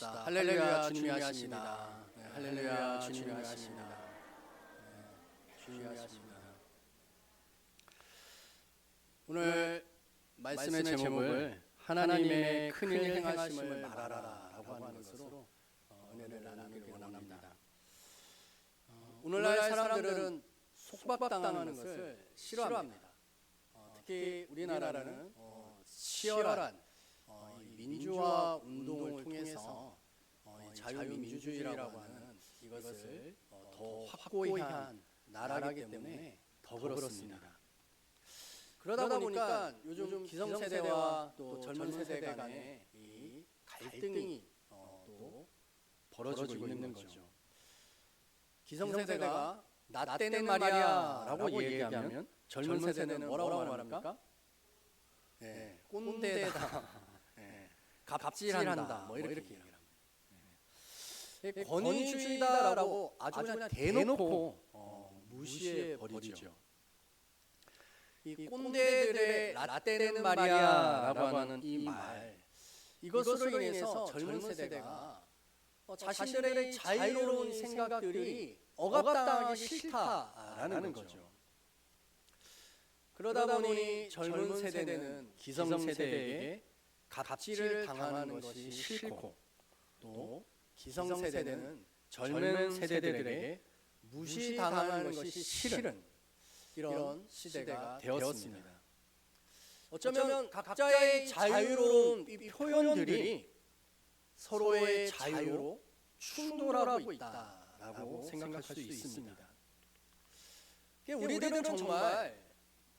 할렐루야, 주님이 하십니다. 할렐루야, 주님이 하십니다. 주님이 하십니다. 오늘 말씀의 제목을 하나님의 큰일 행하심을 말하라라고 하는 것으로 은혜를 나누기를 원합니다. 오늘날 사람들은 속박당하는 것을 싫어합니다. 특히 우리나라는 치열한 민주화 운동을 통해서 자유민주주의라고 하는 이것을 더 확고히 한 나라이기 때문에 더 그렇습니다. 그러다 보니까 요즘 기성세대와 또 젊은 세대 간의 이 갈등이 또 벌어지고 있는 거죠. 기성세대가 나 때는 말이야 라고 얘기하면 젊은 세대는 뭐라고 말합니까? 꼰대다, 갑질한다, 뭐 이렇게 얘기합니다. 권위주의다라고 아주 그냥 대놓고 무시해 버리죠. 이 꼰대들의 라떼는 말이야라고 하는 이 말, 이것으로 인해서 젊은 세대가 자신들의 자유로운 생각들이 억압당하기 싫다라는 거죠. 그러다 보니 젊은 세대는 기성세대에게 갑질을 당하는 것이 싫고, 또 기성세대는 젊은 세대들에게 무시당하는 것이 싫은 이런 시대가 되었습니다. 어쩌면 각자의 자유로운 이 표현들이 서로의 자유로 충돌하고 있다라고 생각할 수 있습니다. 우리들은 정말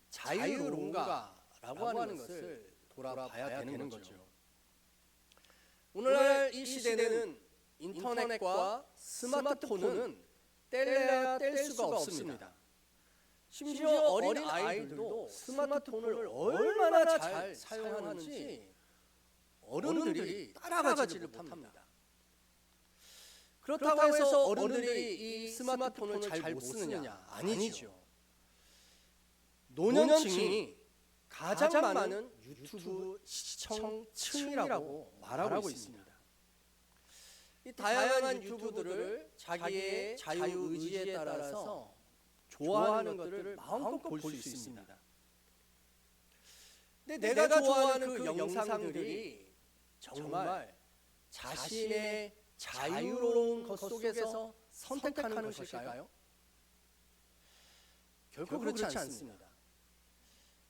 자유로운가라고 하는 것을 돌아봐야 되는 거죠. 오늘날 이 시대는 인터넷과 스마트폰은 뗄래야 뗄 수가 없습니다. 심지어 어린 아이들도 스마트폰을 얼마나 잘 사용하는지 어른들이 따라가지를 못합니다. 그렇다고 해서 어른들이 이 스마트폰을 잘 못 쓰느냐? 아니죠. 노년층이 가장 많은 유튜브 시청층이라고 말하고 있습니다. 이 다양한 유튜브들을 자기의 자유의지에 따라서 좋아하는 것들을 마음껏 볼 수 있습니다. 근데 내가 좋아하는 그 영상들이 정말 자신의 자유로운 것 속에서 선택하는 것일까요? 결코 그렇지 않습니다.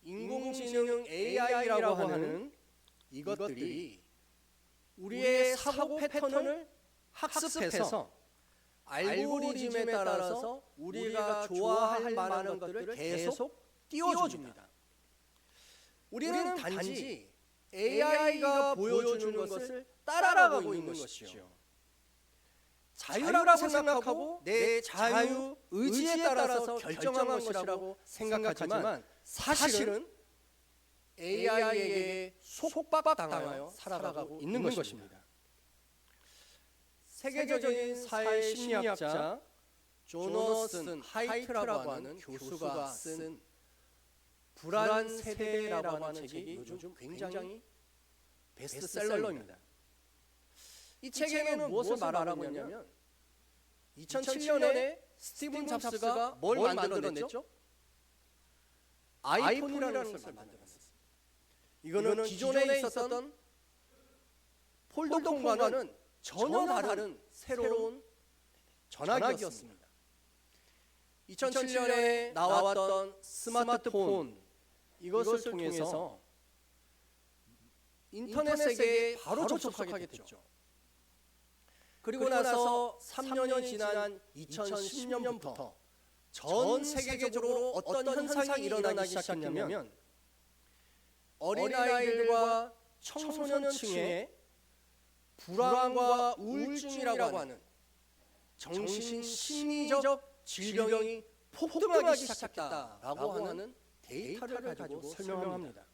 인공지능 AI라고 하는 이것들이 우리의 사고 패턴을 학습해서 알고리즘에 따라서 우리가 좋아할 만한 것들을 계속 띄워줍니다. 우리는 단지 AI가 보여주는 것을 따라가고 있는 것이죠. 자유라고 생각하고 내 자유 의지에 따라서 결정한 것이라고 생각하지만 사실은 AI에게 속박당하여 살아가고 있는 것입니다. 세계적인 사회 심리학자 조너슨 하이트라고 하는 교수가 쓴 불안 세대라고 하는 책이 요즘 굉장히 베스트셀러입니다. 이 책에는 무엇을 말하고 있냐면 2007년에 스티븐 잡스가 뭘 만들어냈죠? 아이폰이라는 것을 만들었어요. 이거는 기존에 있었던 폴더폰과는 전혀 다른 새로운 전화기였습니다. 2007년에 나왔던 스마트폰, 이것을 통해서 인터넷 세계에 바로 접속하게 됐죠. 그리고 나서 3년이 지난 2010년부터 전 세계적으로 어떤 현상이 일어나기 시작했냐면 어린아이들과 청소년층의 불안과 우울증이라고 하는 정신 심리적 질병이 폭등하기 시작했다라고 하는 데이터를 가지고 설명합니다.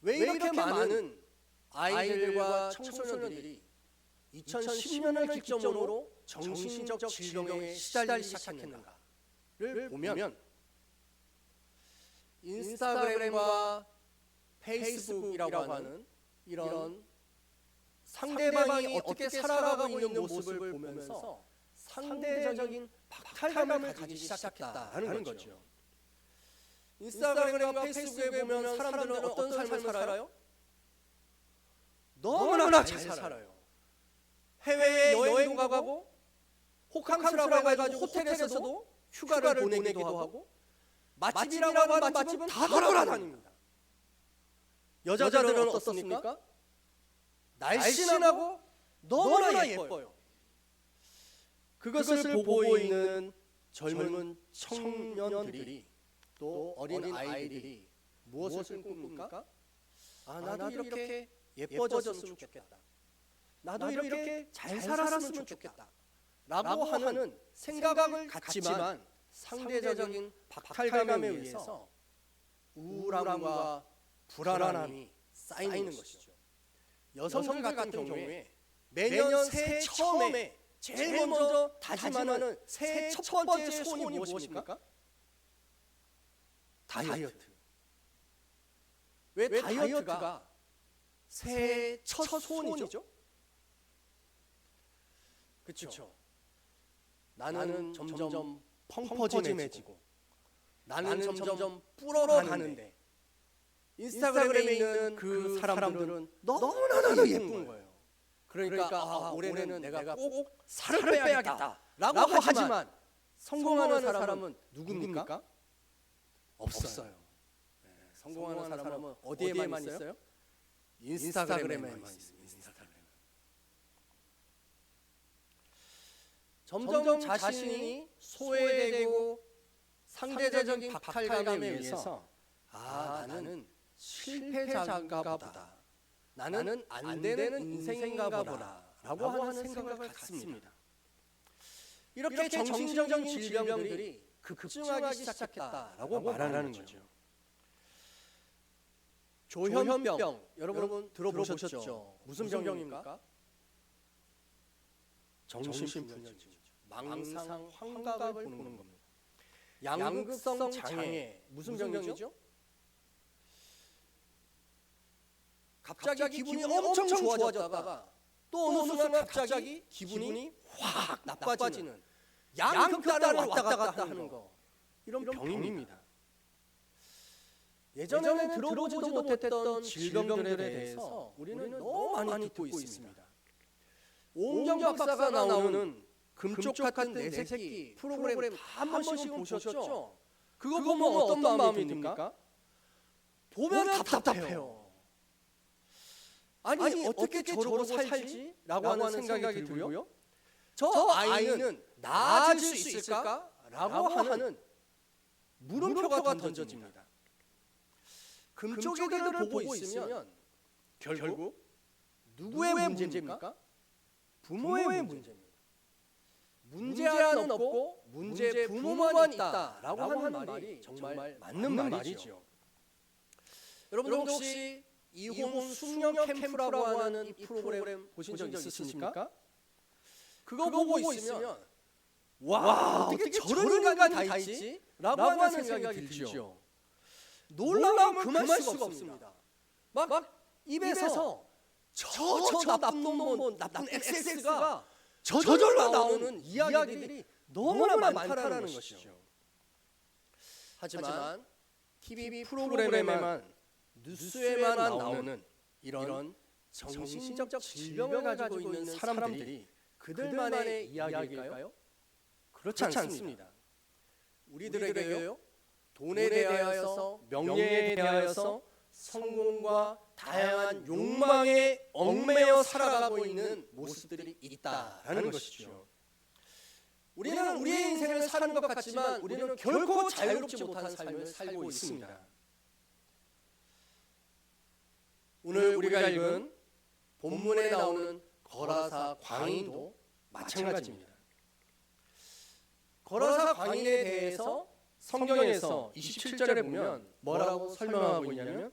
왜 이렇게 많은 아이들과 청소년들이 2010년을 기점으로 정신적 질병에 시달리기 시작했는가를 보면 인스타그램과 페이스북이라고 하는 이런 상대방이 어떻게 살아가고 있는 모습을 보면서 상대적인 박탈감을 가지기 시작했다는 거죠. 인스타그램과 페이스북에 보면 사람들은 어떤 삶을 살아요? 너무나 잘 살아요. 해외에 여행도 가고 호캉스라고 해가지고 호텔에서도 휴가를 보내기도 하고 맛집이라고 하는 맛집은 다 돌아다닙니다. 여자들은 어떻습니까? 날씬하고 너무나 예뻐요. 그것을 보고 있는 젊은 청년들이 또 어린 아이들이 무엇을 꿈꿉니까? 나도 이렇게 예뻐졌으면 좋겠다. 나도 이렇게 잘 살았으면 좋겠다. 라고 하는 생각을 갖지만 상대적인 박탈감에 의해서 우울함과 불안함이 쌓이는 것이죠. 여성들 같은 경우에 매년 새해 처음에 제일 먼저 다짐하는 새해 첫 번째 소원이 무엇입니까? 다이어트. 왜 다이어트가 새해 첫 소원이죠? 그렇죠. 나는 점점 펑퍼짐해지고 나는 점점 불어가는데 인스타그램에 있는 그 사람들은 너무나 예쁜 거예요. 그러니까 올해는 내가 꼭 살을 빼야겠다 라고 하지만 성공하는 사람은 누굽니까? 없어요. 성공하는 사람은 어디에만 있어요? 인스타그램에만 있습니다. 점점 자신이 소외되고 상대적인 박탈감에 의해서 나는 실패자인가 보다. 나는 안 되는 인생인가 보다 라고 하는 생각을 갖습니다. 이렇게 정신적인 질병들이 급증하기 시작했다라고 말하는 거죠. 조현병 여러분 들어보셨죠? 무슨 병입니까? 정신분열증이죠. 망상 환각을 보는 겁니다. 양극성 장애 무슨 병이죠? 갑자기 기분이 엄청 좋아졌다가 또 어느 순간 갑자기 기분이 확 나빠지는 양극단을 왔다 갔다 하는 거, 이런 병입니다. 예전에는 들어보지도 못했던 질병들에 대해서 우리는 너무 많이 듣고 있습니다. 오은경 박사가 나오는 금쪽 같은 내 새끼 프로그램 한 번씩은 보셨죠? 그거 보면 어떤 마음이 듭니까? 보면 답답해요. 아니 어떻게 저러고 살지? 라고 하는 생각이 들고요. 저 아이는 나아질 수 있을까? 라고 하는 물음표가 던져집니다. 금쪽이들을 보고 있으면 결국 누구의 문제입니까? 부모의 문제입니다. 문제아는 없고 문제 부모만 있다라고 하는 말이 정말 맞는 말이죠. 여러분들 혹시 이혼 숙녀 캠프라고 하는 이 프로그램 보신 적 있으십니까? 그거 보고 있으면 와, 어떻게 저런 인간이 다 있지? 라고 하는 생각이 들죠. 놀라우면 그만 수가 없습니다. 막 입에서 저 나쁜 놈, 나쁜 XX가 저절로 나오는 이야기들이 너무나 많다라는 것이죠. 하지만 TV 프로그램에만 뉴스에만 나오는 이런 정신적 질병을 가지고 있는 사람들이 그들만의 이야기일까요? 그렇지 않습니다. 우리들에게요, 돈에 대하여서, 명예에 대하여서, 성공과 다양한 욕망에 얽매여 살아가고 있는 모습들이 있다라는 것이죠. 우리는 우리의 인생을 사는 것 같지만 우리는 결코 자유롭지 못한 삶을 살고 있습니다. 오늘 우리가 읽은 본문에 나오는 거라사 광인도 마찬가지입니다. 거라사 광인에 대해서 성경에서 27절에 보면 뭐라고 설명하고 있냐면,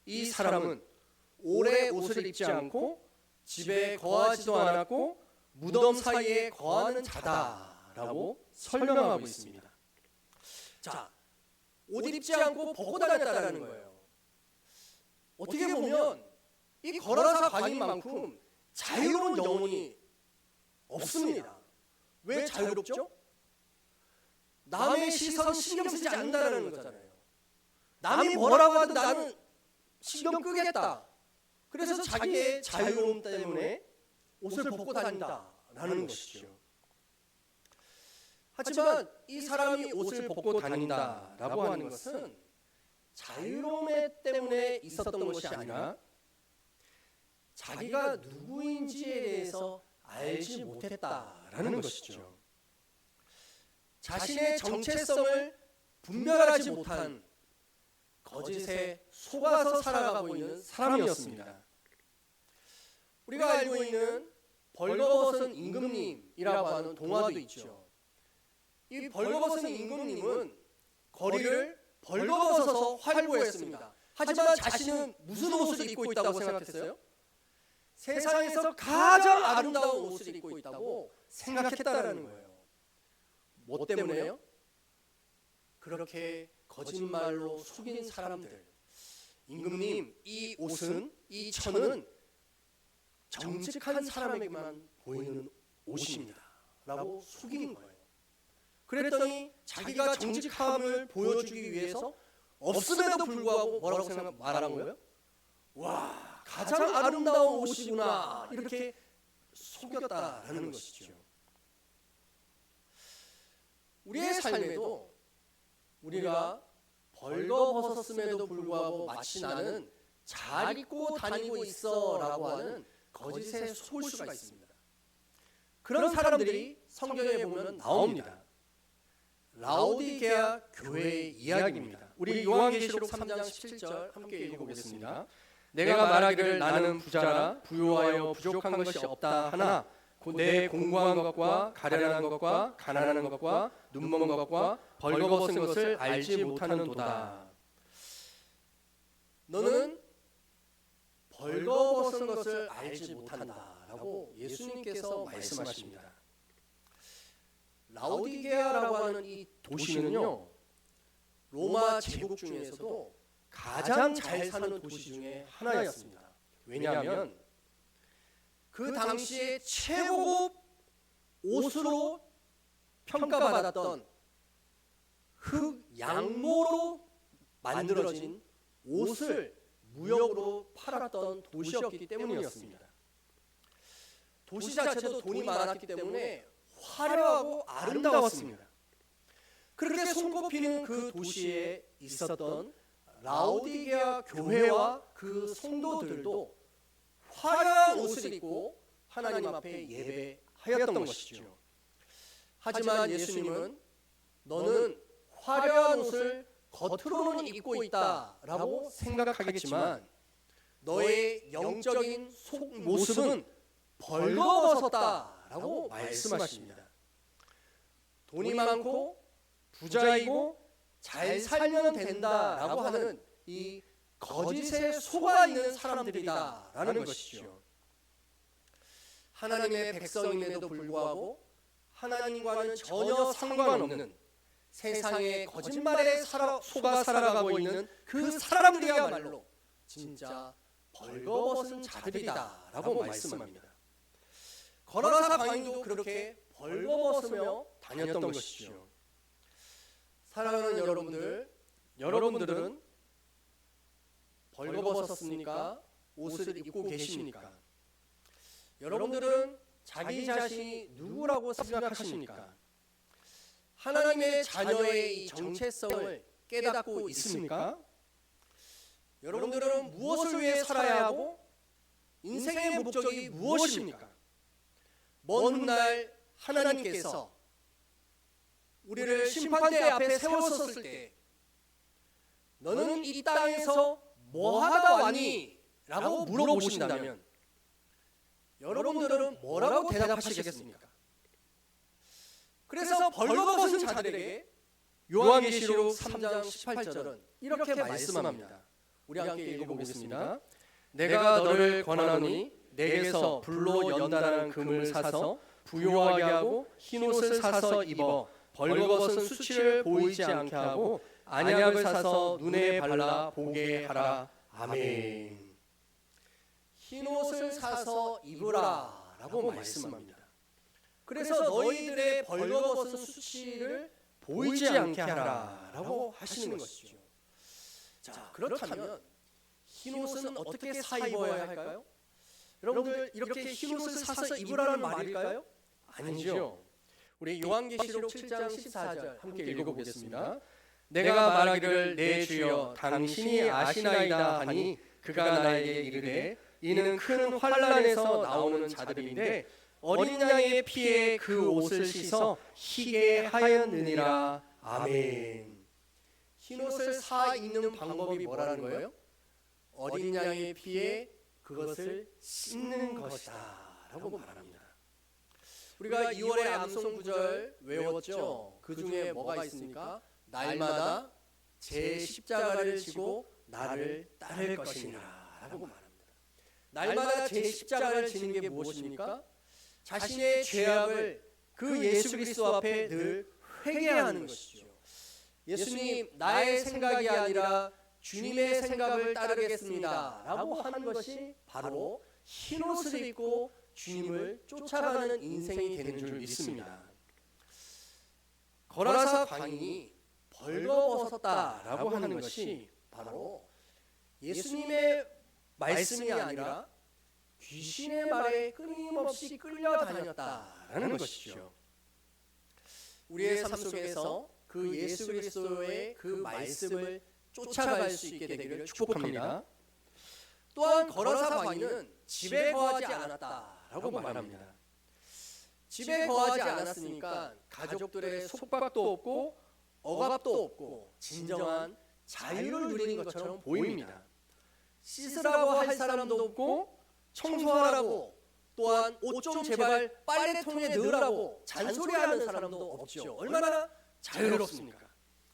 이 사람은 오래 옷을 입지 않고 집에 거하지도 않았고 무덤 사이에 거하는 자다라고 설명하고 있습니다. 자, 옷 입지 않고 벗고 다녔다라는 거예요. 어떻게 보면 이 거라사 광인만큼 자유로운 영혼이 없습니다. 왜 자유롭죠? 남의 시선 신경 쓰지 않는다는 거잖아요. 남이 뭐라고 하든 나는 신경 끄겠다. 그래서 자기의 자유로움 때문에 옷을 벗고 다닌다라는 것이죠. 하지만 이 사람이 옷을 벗고 다닌다라고 하는 것은 자유로움 때문에 있었던 것이 아니라 자기가 누구인지에 대해서 알지 못했다라는 것이죠. 자신의 정체성을 분별하지 못한 거짓에 속아서 살아가고 있는 사람이었습니다. 우리가 알고 있는 벌거벗은 임금님이라고 하는 동화도 있죠. 이 벌거벗은 임금님은 거리를 벌거벗어서 활보했습니다. 하지만 자신은 무슨 옷을 입고 있다고 생각했어요? 세상에서 가장 아름다운 옷을 입고 있다고 생각했다라는 거예요. 뭐 때문에요? 그렇게 거짓말로 속인 사람들. 임금님, 이 옷은, 이 천은 정직한 사람에게만 보이는 옷입니다 라고 속인 거예요. 그랬더니 자기가 정직함을 보여주기 위해서 없음에도 불구하고 뭐라고 말한 거예요? 와, 가장 아름다운 옷이구나, 이렇게 속였다라는 것이죠. 우리의 삶에도 우리가 벌거벗었음에도 불구하고 마치 나는 잘 입고 다니고 있어 라고 하는 거짓에 속을 수가 있습니다. 그런 사람들이 성경에 보면 나옵니다. 라오디게아 교회의 이야기입니다. 우리 요한계시록 3장 17절 함께 읽어보겠습니다. 내가 말하기를 나는 부자라 부유하여 부족한 것이 없다 하나 내 공고한 것과 가련한 것과 가난한 것과 눈먼 것과 벌거벗은 것을 알지 못하는도다. 너는 벌거벗은 것을 알지 못한다라고 예수님께서 말씀하십니다. 라오디게아라고 하는 이 도시는요, 로마 제국 중에서도 가장 잘 사는 도시 중에 하나였습니다. 왜냐하면 그 당시에 최고급 옷으로 평가받았던 흑 양모로 만들어진 옷을 무역으로 팔았던 도시였기 때문이었습니다. 도시 자체도 돈이 많았기 때문에 화려하고 아름다웠습니다. 그렇게 손꼽히는 그 도시에 있었던 라오디게아 교회와 그 성도들도 화려한 옷을 입고 하나님 앞에 예배하였던 것이죠. 하지만 예수님은 너는 화려한 옷을 겉으로는 입고 있다라고 생각하겠지만 너의 영적인 속 모습은 벌거벗었다라고 말씀하십니다. 돈이 많고 부자이고 잘 살면 된다라고 하는 이 거짓에 속아 있는 사람들이다라는 것이죠. 하나님의 백성임에도 불구하고 하나님과는 전혀 상관없는 세상의 거짓말에 속아 살아가고 있는 그 사람들이야말로 진짜 벌거벗은 자들이다라고 말씀합니다. 거라사 광인도 그렇게 벌거벗으며 다녔던 것이죠. 사랑하는 여러분들은 벌거벗었습니까? 옷을 입고 계십니까? 여러분들은 자기 자신이 누구라고 생각하십니까? 하나님의 자녀의 이 정체성을 깨닫고 있습니까? 여러분들은 무엇을 위해 살아야 하고 인생의 목적이 무엇입니까? 먼 훗날 하나님께서 우리를 심판대 앞에 세웠었을 때 너는 이 땅에서 뭐 하다 왔니? 라고 물어보신다면 여러분들은 뭐라고 대답하시겠습니까? 그래서 벌거벗은 자들에게 요한계시록 3장 18절은 이렇게 말씀합니다. 우리 함께 읽어보겠습니다. 내가 너를 권하노니 내게서 불로 연단하는 금을 사서 부요하게 하고 흰옷을 사서 입어 벌거벗은 수치를 보이지 않게 하고 안약을 사서 눈에 발라 보게 하라. 아멘. 흰옷을 사서 입으라라고 말씀합니다. 그래서 너희들의 벌거벗은 수치를 보이지 않게 하라라고 하시는 것이죠. 자, 그렇다면 흰옷은 어떻게 사 입어야 할까요? 여러분들 이렇게 흰옷을 사서 입으라는 말일까요? 아니죠. 우리 요한계시록 7장 14절 함께 읽어보겠습니다. 내가 말하기를 내 주여 당신이 아시나이다 하니 그가 나에게 이르되 이는 큰 환난에서 나오는 자들인데 어린 양의 피에 그 옷을 씻어 희게 하였느니라. 아멘. 흰옷을 사 입는 방법이 뭐라는 거예요? 어린 양의 피에 그것을 씻는 것이다 라고 말합니다. 우리가 2월의 암송 구절 외웠죠? 그 중에 뭐가 있습니까? 날마다 제 십자가를 지고 나를 따를 것이니라 라고 말합니다. 날마다 제 십자가를 지는 게 무엇입니까? 자신의 죄악을 그 예수 그리스도 앞에 늘 회개하는 것이죠. 예수님, 나의 생각이 아니라 주님의 생각을 따르겠습니다 라고 하는 것이 바로 흰옷을 입고 주님을 쫓아가는 인생이 되는 줄 믿습니다. 거라사 광인이 벌거벗었다라고 하는 것이 바로 예수님의 말씀이 아니라 귀신의 말에 끊임없이 끌려다녔다라는 것이죠. 우리의 삶 속에서 그 예수 그리스도의 그 말씀을 쫓아갈 수 있게 되기를 축복합니다. 또한 거라사 광인은 집에 거하지 않았다라고 말합니다. 집에 거하지 않았으니까 가족들의 속박도 없고 억압도 없고 진정한 자유를 누리는 것처럼 보입니다. 씻으라고 할 사람도 없고 청소하라고 또한 옷 좀 제발 빨래통에 넣으라고 잔소리하는 사람도 없죠. 얼마나 자유롭습니까?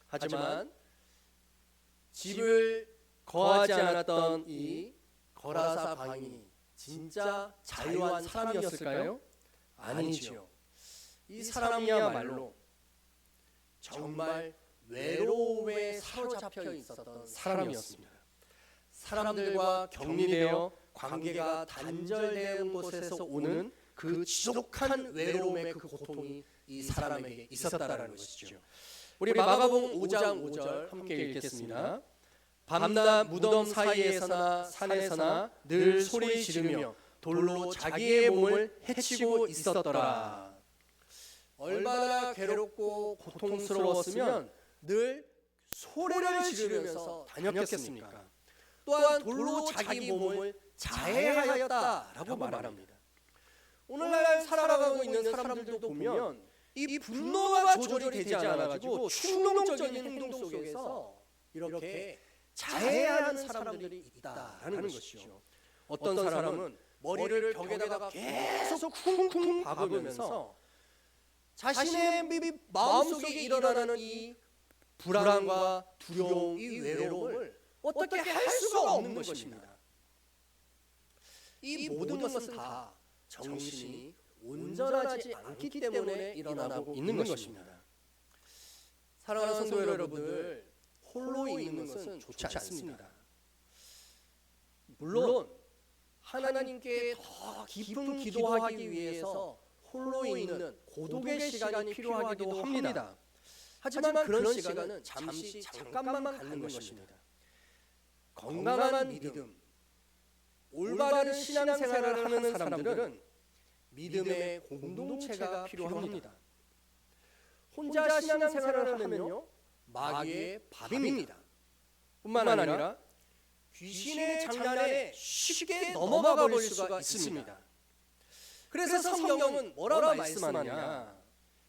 하지만 집을 거하지 않았던 이 거라사 광인이 진짜 자유한 사람이었을까요? 아니죠. 이 사람이야말로 정말 외로움에 사로잡혀 있었던 사람이었습니다. 사람들과 격리되어 관계가 단절된 곳에서 오는 그 지독한 외로움의 그 고통이 이 사람에게 있었다라는 것이죠. 우리 마가복음 5장 5절 함께 읽겠습니다. 밤낮 무덤 사이에서나 산에서나 늘 소리 지르며 돌로 자기의 몸을 해치고 있었더라. 얼마나 괴롭고 고통스러웠으면 늘 소리를 지르면서 다녔겠습니까? 또한 돌로 자기 몸을 자해하였다라고 말합니다. 오늘날 살아가고 있는 사람들도 보면 이 분노가 조절이 되지 않아가지고 충동적인 행동 속에서 이렇게 자해하는 사람들이 있다라는 것이죠. 어떤 사람은 머리를 벽에다가 계속 쿵쿵 박으면서 자신의 마음속에 일어나는 이 불안과 두려움, 이 외로움을 어떻게 할 수가 없는 것입니다. 이 모든 것은 다 정신이 온전하지 않기 때문에 일어나고 있는 것입니다. 사랑하는 성도 여러분들, 홀로 있는 것은 좋지 않습니다. 물론 하나님께 더 깊은 기도하기 위해서 홀로 있는 고독의 시간이 필요하기도 합니다. 하지만 그런 시간은 잠시 잠깐만 갖는 것입니다. 건강한 믿음, 올바른 신앙생활을 하는 사람들은 믿음의 공동체가 필요합니다. 혼자 신앙생활을 하면요 마귀의 밥입니다. 뿐만 아니라 귀신의 장난에 쉽게 넘어가 버릴 수가 있습니다. 그래서 성경은 뭐라 말씀하느냐?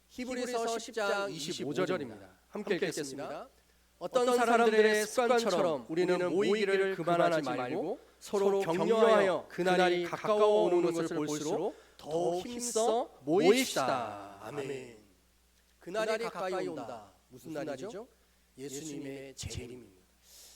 히브리서 10장 25절입니다. 함께 읽겠습니다. 어떤 사람들의 습관처럼 우리는 모이기를 그만하지 말고 서로 격려하여 그날이 가까워 오는 것을 볼수록 더욱 힘써 모입시다. 아멘. 그날이 가까이 온다. 무슨 날이죠? 예수님의 재림입니다.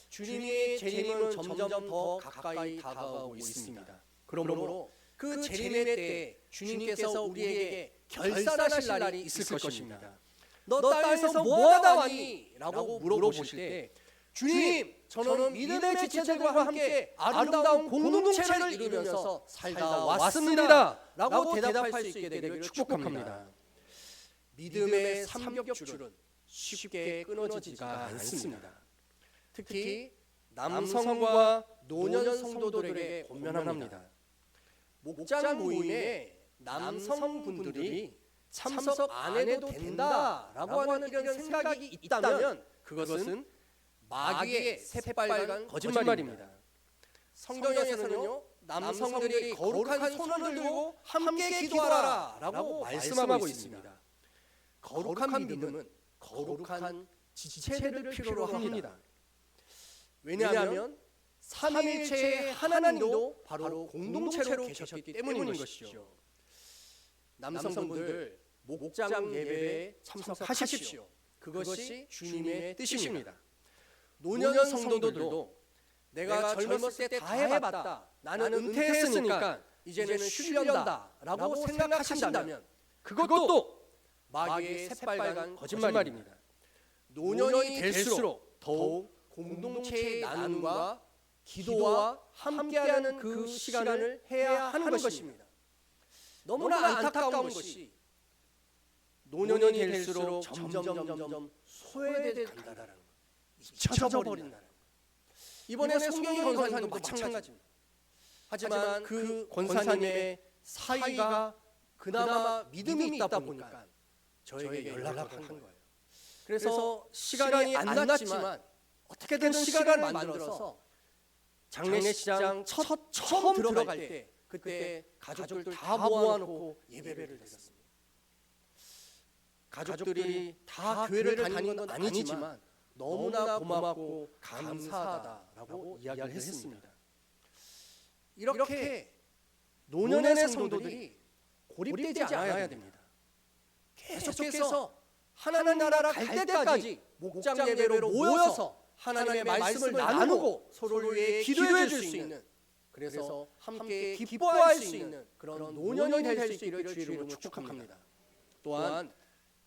주님의 재림은 점점 더 가까이 다가오고 있습니다. 그러므로 그 재림의 때에 주님께서 우리에게 결산하실 날이 있을 것입니다. 너 땅에서 뭐하다 왔니? 라고 물어보실 때 주님, 저는 믿음의 지체들과 함께 아름다운 공동체를 이루면서 살다 왔습니다 라고 대답할 수 있게 되기를 축복합니다. 믿음의 삼겹줄은 쉽게 끊어지지가 않습니다. 특히 남성과 노년 성도들에게 권면합니다. 목장 모임에 남성분들이 참석 안 해도 된다라고 하는 이런 생각이 있다면 그것은 마귀의 새빨간 거짓말입니다. 성경에서는요, 남성들이 거룩한 손을 들고 함께 기도하라 라고 말씀하고 있습니다. 거룩한 믿음은 거룩한 지체를 필요로 합니다. 왜냐하면 삼위일체의 하나님도 바로 공동체로 계셨기 때문인 것이죠. 남성분들 목장 예배에 참석하십시오. 그것이 주님의 뜻입니다. 노년 성도들도 내가 젊었을 때 다 해봤다, 나는 은퇴했으니까 이제는 쉬련다 라고 생각하신다면 그것도 마귀의 새빨간 거짓말입니다. 노년이 될수록 더욱 공동체의 나눔과 기도와 함께하는 그 시간을 해야 하는 것입니다. 너무나 안타까운 것이 노년이 될수록 점점 소외돼 간다는 것, 잊혀져 버린다는 것. 이번에 송경희 권사님도 마찬가지입니다. 하지만 그 권사님의 사이가 그나마 믿음이 있다 보니까 저에게 연락을 한 거예요. 그래서 시간이 안 났지만 어떻게든 시간을 만들어서 장례식장 처음 들어갈 때 그때 가족들 다 모아놓고 예배를 드렸습니다. 가족들이 다 교회를 다니는 건 아니지만 너무나 고맙고 감사하다라고 이야기를 했습니다. 이렇게 노년의 성도들이 고립되지 않아야 됩니다. 계속해서 하나님 나라 갈 때까지 목장 예배로 모여서 하나님의 말씀을 나누고 서로를 위해 기도해 줄 수 있는, 그래서 함께 기뻐할 수 있는 그런 노년이 될 수 있기를 주의 이름으로 축복합니다. 또한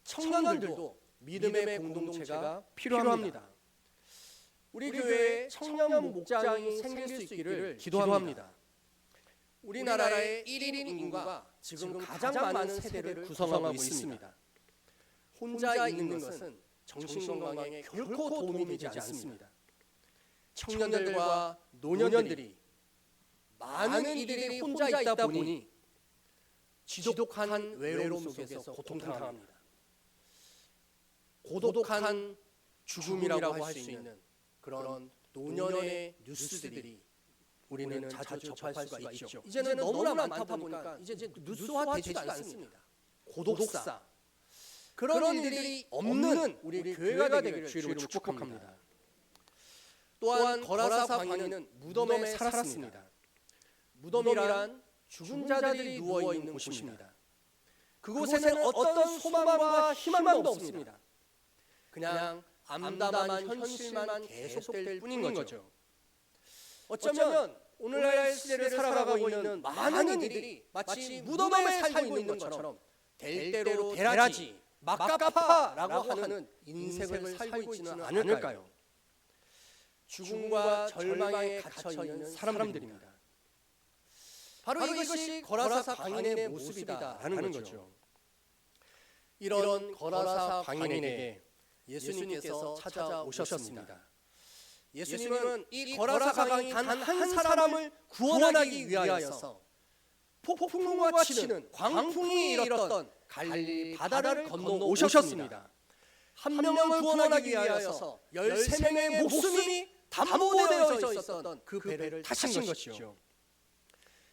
청년들도 믿음의 공동체가 필요합니다. 우리 교회에 청년 목장이 생길 수 있기를 기도합니다. 우리나라의 1인 인구가 지금 가장 많은 세대를 구성하고 있습니다. 혼자 있는 것은 정신건강에 결코 도움이 되지 않습니다. 청년들과 노년들이 많은 이들이 혼자 있다 보니 지독한 외로움 속에서 고통당합니다. 고독한 죽음이라고 할 수 있는 그런 노년의 뉴스들이 우리는 자주 접할 수가 있죠. 이제는 너무나 많다 보니까 이제 뉴스화 되지도 않습니다. 고독사, 그런 일들이 없는 우리 교회가 되기를 주의 이름으로 축복합니다. 또한 거라사 광야는 무덤에 살았습니다. 무덤이란 죽은 자들이 누워있는 곳입니다. 그곳에는 어떤 소망과 희망도 없습니다. 그냥 암담한 현실만 계속될 뿐인 거죠. 어쩌면 오늘날 시대를 살아가고 있는 많은 이들이 마치 무덤에 살고 있는 것처럼 될 대로 되라지 막가파라고 하는 인생을 살고 있지는 않을까요? 죽음과 절망에 갇혀있는 사람들입니다. 바로 이것이 거라사 광인의 모습이다라는 거죠. 이런 거라사 광인에게 예수님께서 찾아오셨습니다. 예수님은 이 거라사 광인 단 한 사람을 구원하기 위하여서 폭풍과 치는 광풍이 일었던 갈릴리 바다를 건너오셨습니다. 한 명을 구원하기 위하여서 13명의 목숨이 담보되어 있었던 그 배를 타신 것이죠.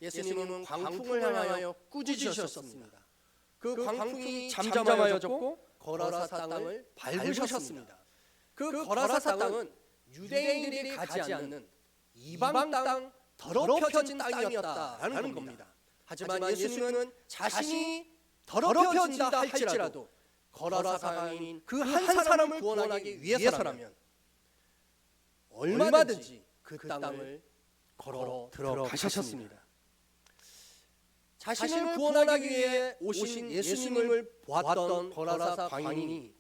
예수님은 광풍을 향하여 꾸짖으셨습니다. 그 광풍이 잠잠하였고 거라사 땅을 밟으셨습니다. 그 거라사 땅은 유대인들이 가지 않는 이방 땅, 더럽혀진 땅이었다라는 겁니다. 하지만 예수님은 자신이 더럽혀진다 할지라도 거라사 강인 그 한 사람을 구원하기 위해서라면 얼마든지 그 땅을 걸어 들어가셨습니다. 자신을 구원하기 위해 오신 예수님을 보았던 거라사 광인이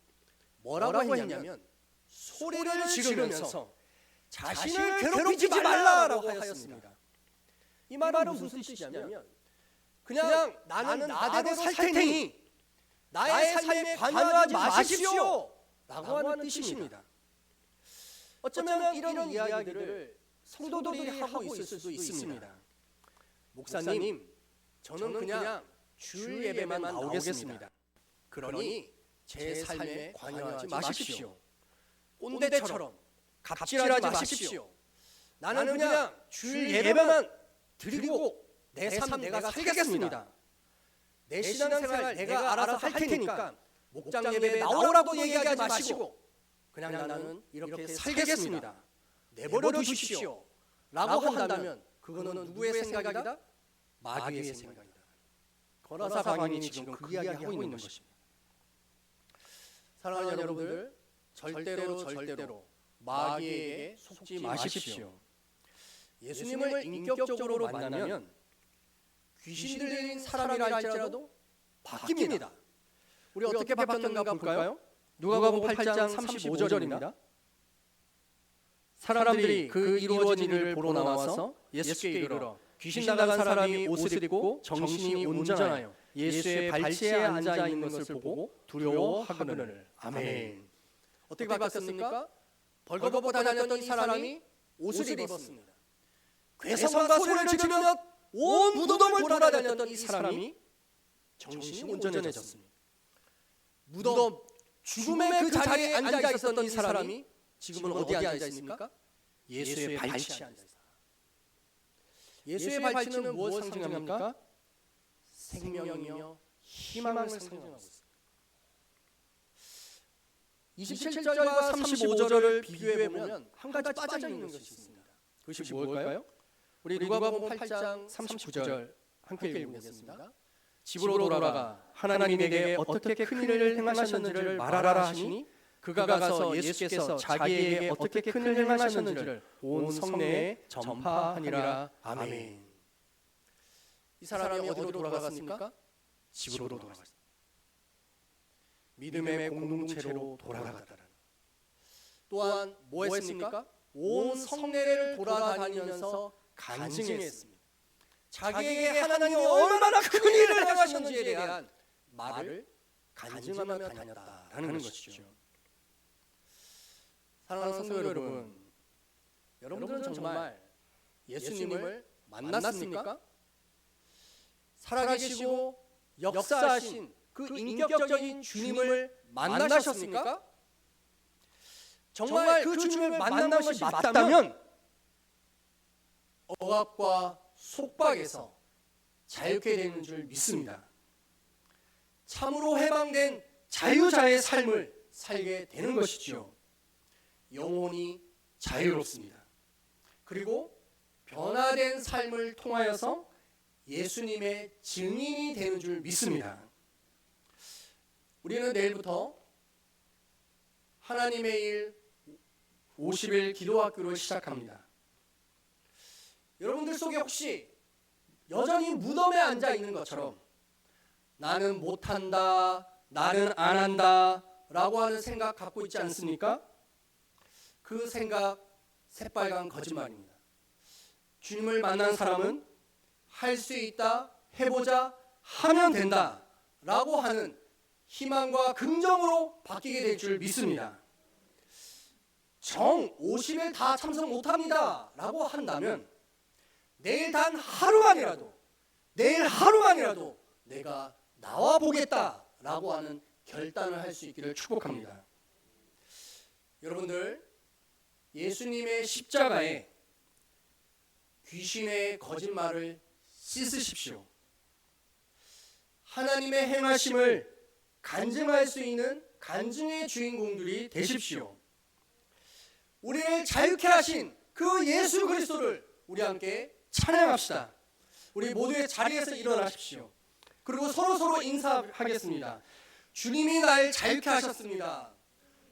뭐라고 했냐면 소리를 지르면서 자신을 괴롭히지 말라라고 하였습니다. 이 말은 무슨 뜻이냐면 그냥 나는 나대로 살 테니 나의 삶에 관여하지 마십시오 라고 하는 뜻입니다. 어쩌면 이런 이야기들을 성도들이 하고 있을 수도 있습니다. 목사님, 저는 그냥 주일 예배만 나오겠습니다. 그러니 제 삶에 관여하지 마십시오. 꼰대처럼 갑질하지 마십시오. 나는 그냥 주일 예배만 드리고 내 삶 내가 살겠습니다. 내 신앙생활 내가 알아서 할 테니까 목장 예배에 나오라고 얘기하지 마시고 그냥 나는 이렇게 살겠습니다. 내버려 두십시오 라고 한다면 그거는 누구의 생각이다? 마귀의 생각이다. 거라사 광인이 지금 그 이야기하고 있는 것입니다. 사랑하는 여러분들, 절대로 마귀에게 속지 마십시오. 예수님을 인격적으로 만나면 귀신 들린 사람이라 할지라도 바뀝니다. 우리 어떻게 바뀌었는가 볼까요? 누가복음 8장 35절입니다. 사람들이 그 이루어진 일을 보러 나와서 예수께 이르러 귀신 나간 사람이 옷을 입고 정신이 온전하여 예수의 발치에 앉아 있는 것을 보고 두려워하거늘. 아멘. 어떻게 바뀌었습니까? 벌거벗어 다녔던 이 사람이 옷을 입었습니다. 괴성과 소리를 지르며 온 무덤을 돌아다녔던 이 사람이 정신이 온전해졌습니다. 무덤, 죽음의 그 자리에 앉아 있었던 이 사람이 지금은 어디에 앉아 있습니까? 예수의 발치에 앉아 있습니다. 예수의 발치는 무엇을 상징합니까? 생명이며 희망을 상징하고 있습니다. 27절과 35절을 비교해 보면 한 가지 빠져 있는 것이 있습니다. 그것이 무엇일까요? 우리 누가복음 8장 39절 함께 읽어보겠습니다. 집으로 돌아가 하나님에게 어떻게 큰 일을 행하셨는지를 말하라 하시니 그가 가서 예수께서 자기에게 어떻게 큰 일을 행하셨는지를 온 성내에 전파하니라. 아멘. 이 사람이 어디로 돌아갔습니까? 집으로 돌아갔습니다. 믿음의 공동체로 돌아갔다는. 또한 뭐 했습니까? 온 성내를 돌아다니면서 간증했습니다. 자기에게 하나님이 얼마나 큰 일을 행하셨는지에 대한 말을 간증하며 다녔다라는 것이죠. 사랑하는 성도 여러분, 여러분들은 정말 예수님을 만났습니까? 살아계시고 역사하신 그 인격적인 주님을 만나셨습니까? 정말 그 주님을 만난 것이 맞다면 억압과 속박에서 자유케 되는 줄 믿습니다. 참으로 해방된 자유자의 삶을 살게 되는 것이죠. 영혼이 자유롭습니다. 그리고 변화된 삶을 통하여서 예수님의 증인이 되는 줄 믿습니다. 우리는 내일부터 하나님의 일 50일 기도학교를 시작합니다. 여러분들 속에 혹시 여전히 무덤에 앉아 있는 것처럼 나는 못한다, 나는 안 한다 라고 하는 생각 갖고 있지 않습니까? 그 생각 새빨간 거짓말입니다. 주님을 만난 사람은 할 수 있다, 해보자, 하면 된다 라고 하는 희망과 긍정으로 바뀌게 될 줄 믿습니다. 정 50일 다 참석 못합니다 라고 한다면 내일 단 하루만이라도 내가 나와 보겠다 라고 하는 결단을 할 수 있기를 축복합니다. 여러분들, 예수님의 십자가에 귀신의 거짓말을 씻으십시오. 하나님의 행하심을 간증할 수 있는 간증의 주인공들이 되십시오. 우리를 자유케 하신 그 예수 그리스도를 우리 함께 찬양합시다. 우리 모두의 자리에서 일어나십시오. 그리고 서로 인사하겠습니다. 주님이 날 자유케 하셨습니다.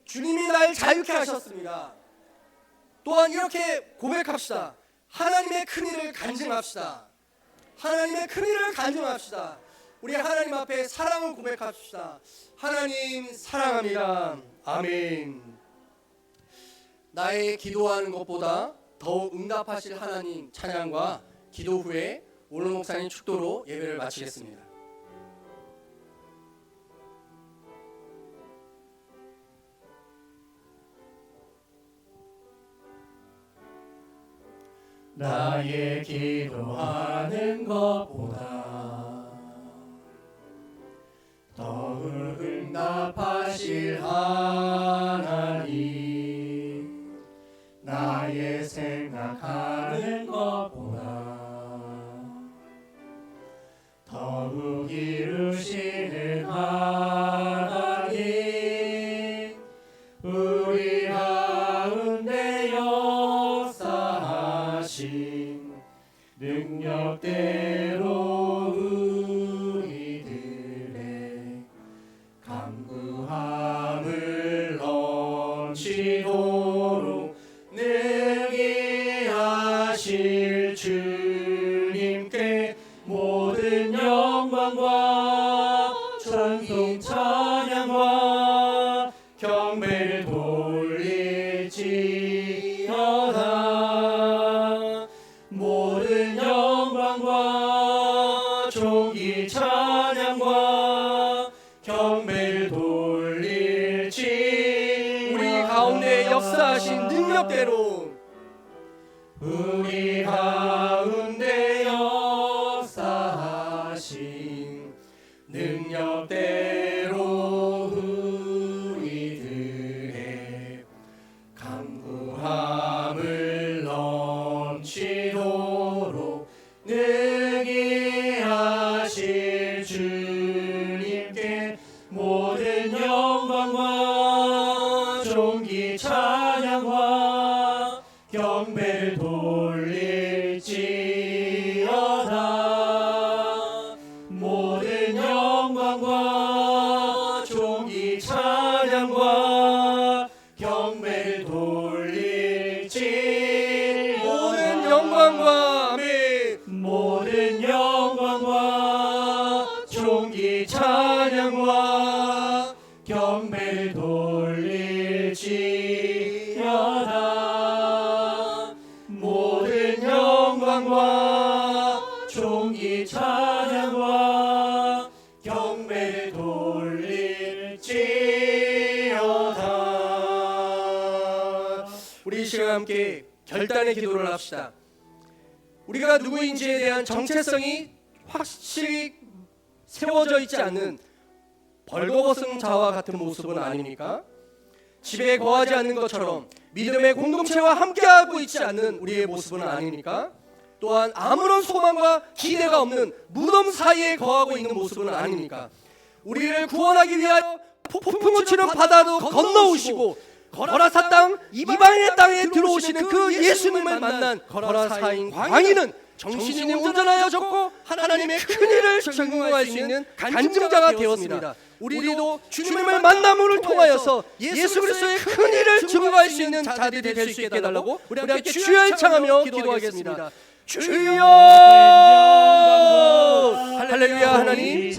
주님이 날 자유케 하셨습니다. 또한 이렇게 고백합시다. 하나님의 큰 일을 간증합시다. 하나님의 큰 일을 간증합시다. 우리 하나님 앞에 사랑을 고백합시다. 하나님 사랑합니다. 아멘. 나의 기도하는 것보다 더욱 응답하실 하나님 찬양과 기도 후에 오늘 목사님 축도로 예배를 마치겠습니다. 나의 기도하는 것보다 더욱 응답하실 하나님, 나의 생각하는 것보다 더욱 이루시는 하나님, 우리 가운데 역사하신 능력대로 우리들의 간구함을 넘치도록 능히 하실 주님께 모든 영광과 찬송 찬양과 경배를 돌릴지어다. 모든 영광과 존귀 찬양과 경배를 돌릴지. 우리 가운데 역사하신 능력대로, 우리 가운데 역사하신 능력대로 우리들의 간구함을 넘치도록 능히 하실 주님께 모든 영광과 존귀 찬양과 경배를 돌릴지어다. 모든 영광과 존귀 찬양과 경배를 돌릴지. 모든 영광과 모든 영광과 존귀 찬양과 경배를 돌릴지어다. 모든 영광과 존귀 찬양과 경배를 돌릴지어다. 우리 이 시간 함께 결단의 기도를 합시다. 우리가 누구인지에 대한 정체성이 확실히 세워져 있지 않는 벌거벗은 자와 같은 모습은 아닙니까? 집에 거하지 않는 것처럼 믿음의 공동체와 함께하고 있지 않는 우리의 모습은 아닙니까? 또한 아무런 소망과 기대가 없는 무덤 사이에 거하고 있는 모습은 아닙니까? 우리를 구원하기 위하여 폭풍을 치는 바다도 건너오시고 거라사 땅 이방인의 땅에 들어오시는 그 예수님을 만난 거라사인 광인은 정신이 온전하여 졌고 하나님의 큰일을 증거할 수 있는 간증자가 되었습니다. 우리도 주님을 만남을 통하여서 예수 그리스도의 큰일을 증거할 수 있는 자들이 될 수 있게 해달라고 우리 함께 주여 청하며 기도하겠습니다. 주여! 할렐루야. 하나님,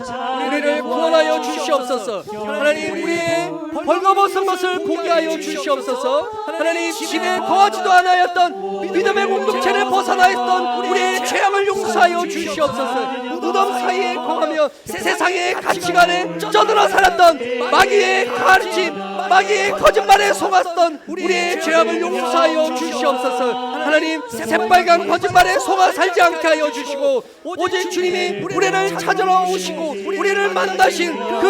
우리를 구원하여 주시옵소서. 하나님, 우리의 벌거벗은 것을 보게 하여 주시옵소서. 하나님, 집에 거하지도 않았던 믿음의 공동체를 벗어나 있던 우리의 죄악을 용서하여 주시옵소서. 무덤 사이에 거하며 세상의 가치관에 쩌들어 살았던 마귀의 가르침, 마귀의 거짓말에 속았던 우리의 죄악을 용서하여 주시옵소서. 하나님, 새빨간 거짓말에 속아 살지 않게 하여 주시고 오직 주님이 우리를 찾으러 오시고 우리를 만나신 그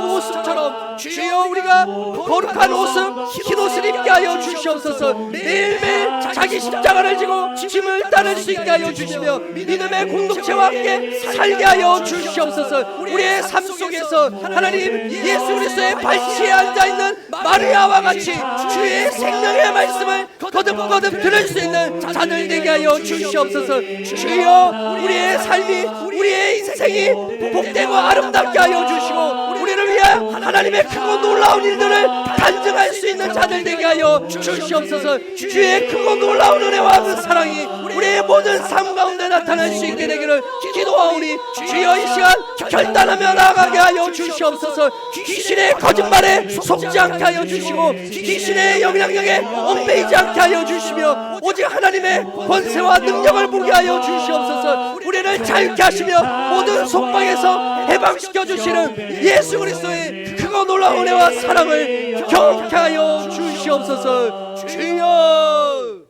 모습처럼 주여 우리가 거룩한 옷을 흰 옷을 입게 하여 주시옵소서. 매일매일 자기 십자가를 지고 짐을 따를 수 있게 하여 주시며 믿음의 공동체와 함께 살게 하여 주시옵소서. 우리의 삶 속에서 하나님 예수 그리스도의 발치에 앉아있는 마리아와 같이 주의 생명의 말씀을 거듭거듭 들을 수 있는 자들 되게 하여 주시옵소서. 주여 우리의 삶이 우리의 인생이 복되고 아름답게 하여 주시고 우리를 위해 하나님의 크고 놀라운 일들을 간증할 수 있는 자들 되게 하여 주시옵소서. 주의 크고 놀라운 은혜와 그 사랑이 우리의 모든 삶 가운데 나타날 수 있게 되기를 기도하오니 주여 이 시간 결단하며 나아가게 하여 주시옵소서. 귀신의 거짓말에 속지 않게 하여 주시고 귀신의 영향력에 얽매이지 않게 하여 주시며 오직 하나님의 권세와 능력을 보게 하여 주시옵소서. 우리를 자유케 하시며 모든 속박에서 해방시켜 주시는 예수 그리스도의 크고 놀라운 은혜와 사랑을 경험케 하여 주시옵소서. 주여.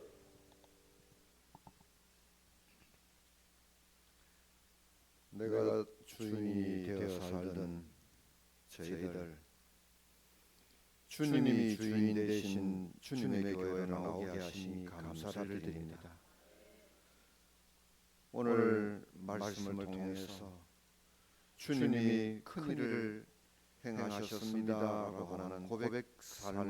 내가 주인이 되어 살던 저희들, 주님이 주인 되신 주님의 교회로 나오게 하시니 감사를 드립니다. 오늘 말씀을 통해서 주님이 큰 일을 행하셨습니다라고 하는 고백 삶